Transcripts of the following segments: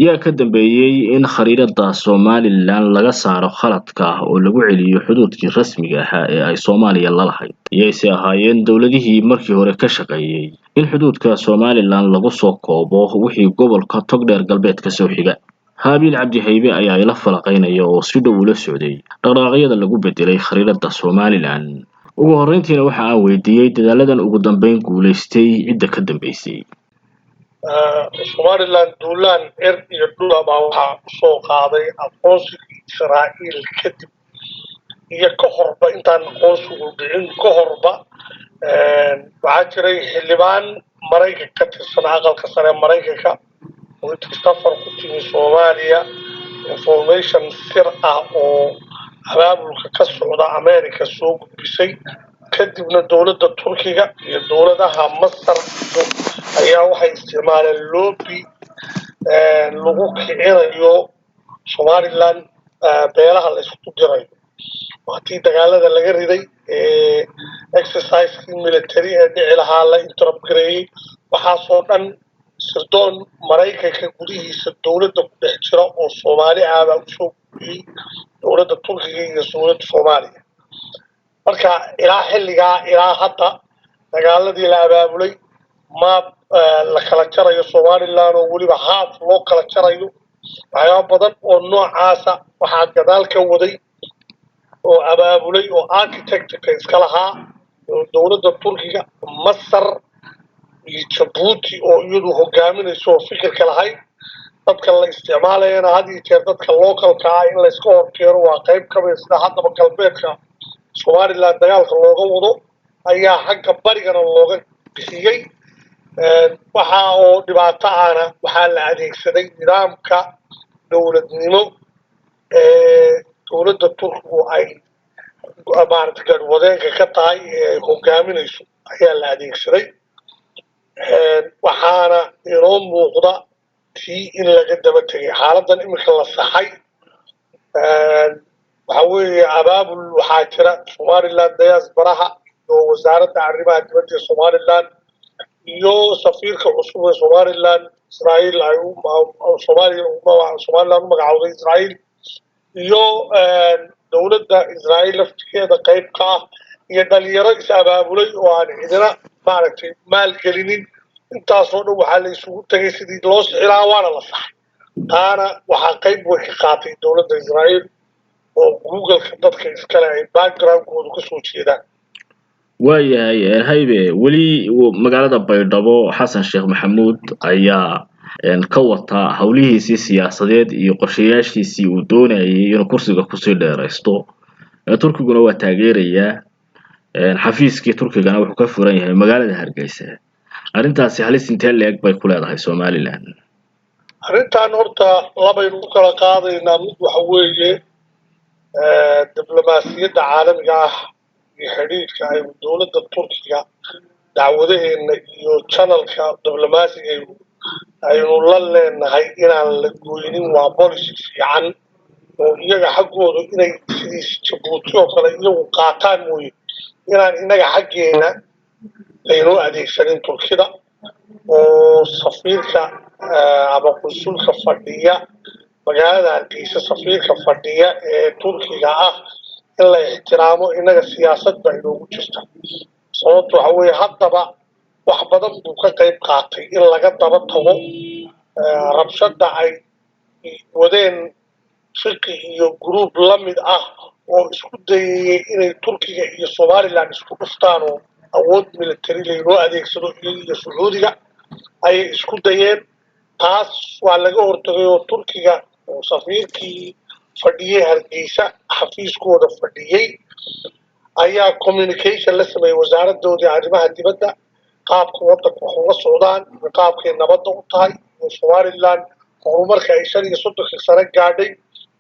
yaa ka dambeeyay in khariidada Somaliland laga saaro khaladka oo lagu celiyo xuduudkii rasmiga ahaa ee ay Soomaaliya la lahayd iyayse ahaayeen dowladihii markii hore ka shaqeeyay in xuduudka Somaliland lagu soo koobo wixii gobolka Togdheer galbeedka soo xiga Haabil Cabdi Haybe ayaa ila falaqaynaya oo si dhow ula socday dhaqdhaqaaqyada lagu bedelay khariidada Somaliland ugu horreyntiina waxa aan weydiiyay dadaaladan ugu dambeyn guuleystay cidda ka dambeysay Somaliland duulaan iyo dhul baa waxaa soo qaaday aqoonsigii Israa'iil kadib iyo ka horba intaan aqoonsigu dhicin ka horba waxaa jiray xildhibaan Maraykanka ka tirsan aqalka sare Maraykanka oo safar ku timi Soomaaliya information sir ah oo abaabulka ka socda America soo gudbisay kadibna dowladda Turkiga iyo dowladaha Masar ayaa waxay isticmaaleen lobby lagu kicinayo Somaliland beelaha la isku dirayo waqtii dagaalada laga riday exercise military ee dhici lahaa la interrupt gareeyay waxaasoo dhan sirdoon Maraykanka gudihiisa dowladda ku dhex jira oo Soomaali ah baa usoo gudbiyay dowladda Turkiga iyo dowladda Soomaaliya marka ilaa xilligaa ilaa hadda dagaaladii la abaabulay ma la kala jarayo Somaliland oo waliba haaf loo kala jarayo waxyaabo badan oo noocaasa waxaa gadaal ka waday oo abaabulay oo architect-ka iska lahaa dowladda Turkiga Masar iyo Djibouti oo iyadu hogaaminayso fikirka lahayd dadka la isticmaalayana had iyo jeer dadka localka ah in la iska horkeeno waa qayb ka mid sida haddaba galbeedka Somaliland dagaalka looga wado ayaa xagga barigana looga bixiyay waxa oo dhibaato ahna waxaa la adeegsaday nidaamka dowladnimo dowladda Turkiga ay maaragtay garwadeenka ka tahay hogaaminayso ayaa la adeegsaday waxaana inoo muuqda tii in laga daba tegay xaaladan imika la saxay waxa weeye abaabul waxaa jira Somaliland diaspora oo wasaaradda arrimaha dibadda ee Somaliland iyo safiirka cusub ee Somaliland Israa'iil ay Somaliland magacawday Israa'iil iyo dowladda Israa'iil laftigeeda qayb ka ah iyo dhalinyaro is abaabulay oo aan cidina maaragtay maalgelinin intaasoo dhan waxaa la isugu tagay sidii loo sixilaa waana la saxay taana waxaa qayb way ka qaatay dowladda Israa'iil oo Google-ka dadka iskale ay background-koodu ka soo jeedaan waayahay Haybe weli magaalada Baydhabo Xasan Sheekh Maxamuud ayaa ka wata hawlihiisii siyaasadeed iyo qorshayaashiisii uu doonayay inuu kursiga ku sii dheeraysto Turkiguna waa taageerayaa xafiiskii Turkigana wuxuu ka furan yahay magaalada Hargeysa arrintaasi halis intee leeg bay ku leedahay Somaliland arrintan horta labaynu u kala qaadaynaa mid waxa weeye diblomaasiyadda caalamiga ah iyo xiriirka ay dowladda Turkiga dacwadaheena iyo channelka diblomaasiga aynu la leenahay inaan la gooynin waa policy fiican oo iyaga xaggooda inay sidii Djibouti oo kale iyagu qaataan mooye inaan inaga xaggeena laynoo adeegsanin Turkida oo safiirka ama konsulka fadhiya magaalada Hargeysa safiirka fadhiya ee Turkiga ah in la ixtiraamo inaga siyaasadda inoogu jirta sababtoo waxa weeye haddaba wax badan buu ka qayb qaatay in laga daba tago rabshada ay wadeen fiqi iyo group la mid ah oo isku dayay inay Turkiga iyo Somaliland isku dhuftaan oo awood military laynoo adeegsado iyo Sacuudiga ay isku dayeen taas waa laga hortagay oo Turkiga oo safiirkii fadhiyay Hargeysa xafiiskooda fadhiyay ayaa communication la sameeyay wasaaradooda arrimaha dibadda qaabka waddanka wax uga socdaan qaabkay nabadda u tahay Somaliland horumarka ay 35 sano gaadhay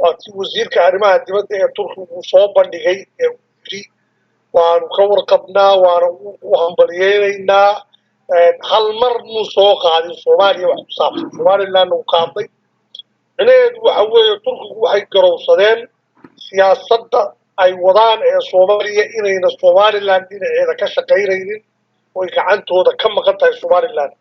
waa tii wasiirka arrimaha dibadda ee Turkiga uu soo bandhigay ee waanu ka warqabnaa waana u hambalyeeynaa hal mar muu soo qaadin Soomaaliya wax ku saabsan Somaliland uu qaaday ineed waxa weeye Turkigu waxay garowsadeen siyaasadda ay wadaan ee Soomaaliya inayna Somaliland dhinaceeda ka shaqaynaynin oo gacantooda ka maqan tahay Somaliland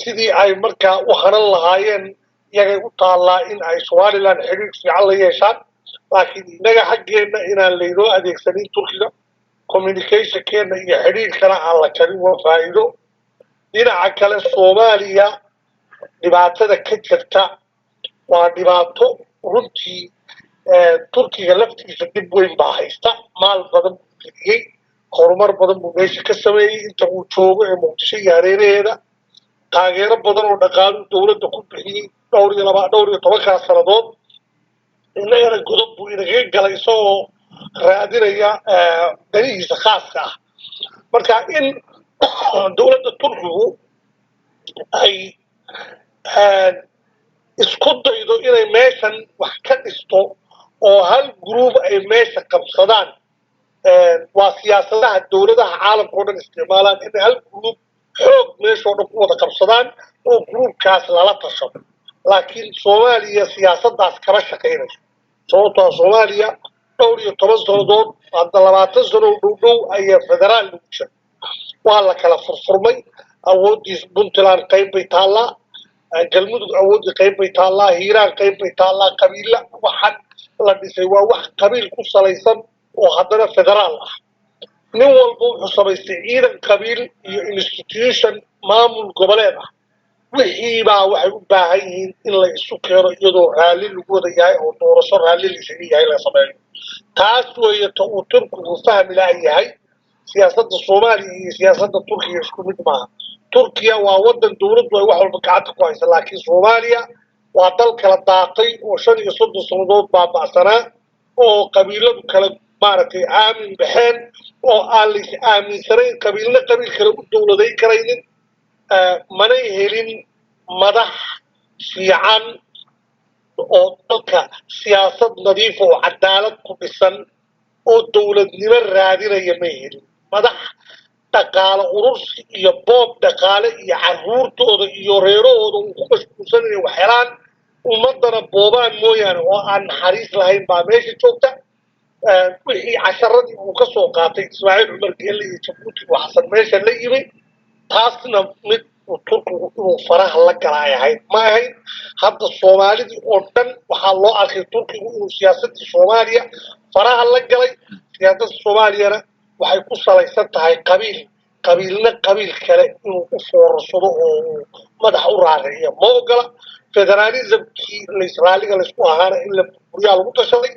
sidii ay markaa u hanan lahaayeen iyagay u taallaa in ay somaliland xiriir fiican la yeeshaan laakiin innaga xaggeena inaan laynoo adeegsanin turkiga communicationkeena iyo xidhiirkana aan la jarin waa faa'iido dhinaca kale soomaaliya dhibaatada ka jirta waa dhibaato runtii turkiga laftiisa dib weyn baa haysta maal badan buu geliyey horumar badan buu meesha ka sameeyey inta uu joogo ee muqdisho iyo hareeraheeda taageero badan oo dhaqaalu dowladda ku bixiyey dhowr iyo tobankaas sannadood innagana godob buu inaga galay isagoo raadinaya danihiisa khaaska ah marka in dowladda turkigu ay isku daydo inay meeshan wax ka dhisto oo hal group ay meesha qabsadaan waa siyaasadaha dowladaha caalamka oo dhan isticmaalaan inay hal group xoog meeshoo dhan ku wada qabsadaan oo groupkaas lala tashado laakiin soomaaliya siyaasaddaas kama shaqaynayso sababtoo soomaaliya dhowr iyo toban sannadood hadda 20 sano dhow ayaa federaal lagu jira waa la kala furfurmay awooddiis puntland qayb bay taallaa galmudug awoodii qayb bay taallaa hiiraan qayb bay taallaa qabiilla waxaan la dhisay waa wax qabiil ku salaysan oo haddana federaal ah nin walba wuxuu samaystay ciidan qabiil iyo institution maamul goboleed ah wixiibaa waxay u baahan yihiin in la isu keeno iyadoo raalli lagu wada yahay oo doorasho raalli laysaga yahay la sameeyo taas weeye ta uu turkigu fahmi la'yahay siyaasadda soomaaliya iyo siyaasadda turkiga isku mid maaha turkiya waa wadan dowladdu ay wax walba gacanta ku haysa laakiin soomaaliya waa dal kala daaqay oo 35 sannadood baaba'sanaa oo qabiiladu kala maaragtay aamin baxeen oo aan la aaminsanayn qabiilna qabiil kale u dowladayn karaynin manay helin madax fiican oo dalka siyaasad nadiif oo cadaalad ku dhisan oo dowladnimo raadinaya ma helin madax dhaqaale urursi iyo boob dhaqaale iyo caruurtooda iyo reerahooda uu ku mashquulsanaya wax helaan ummadana boobaan mooyaane oo aan naxariis lahayn baa meesha joogta wixii casharadii uu ka soo qaatay ismaaciil cumar geelle iyo jabuuti oo xasan meesha la yimi taasna mid turkigu inuu faraha la gala ay ahayd ma ahayn hadda soomaalidii oo dhan waxaa loo arkay turkigu inuu siyaasadda soomaaliya faraha la galay siyaasadda soomaaliyana waxay ku salaysan tahay qabiilna qabiil kale inuu u foorarsado oo madax u raariciyo ma ogola federalismkii raaliga laysku ahaana in la burburiyaa lagu tashaday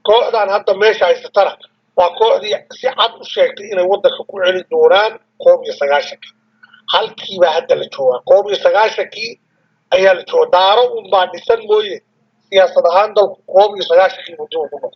kooxdan hadda meesha haysatana waa kooxdii si cad u sheegtay inay waddanka ku celi doonaan 19 halkiibaa hadda la joogaa 19 ayaa la jooga daaro unbaa dhisan mooye siyaasad ahaan dalku 19 muddo ugu noqday